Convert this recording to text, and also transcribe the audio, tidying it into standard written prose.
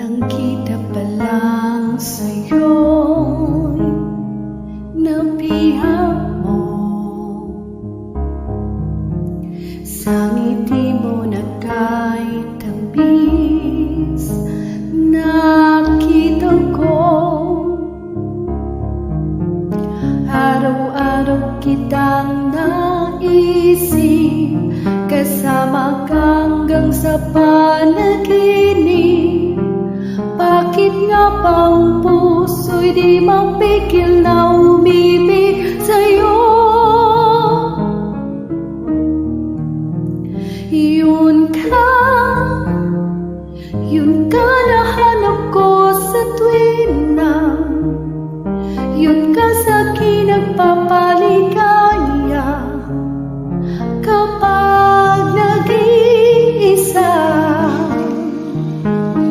Nang kita pa lang sa'yo'y nabiyak mo, sa ngiti mo na kahit tamis nakita ko. Araw-araw kitang naisip, kasama ka hanggang sa panaginip. Bakit nga ba ang puso'y di mapigil na umibig sa'yo? Yun ka nahanap ko sa tuwing na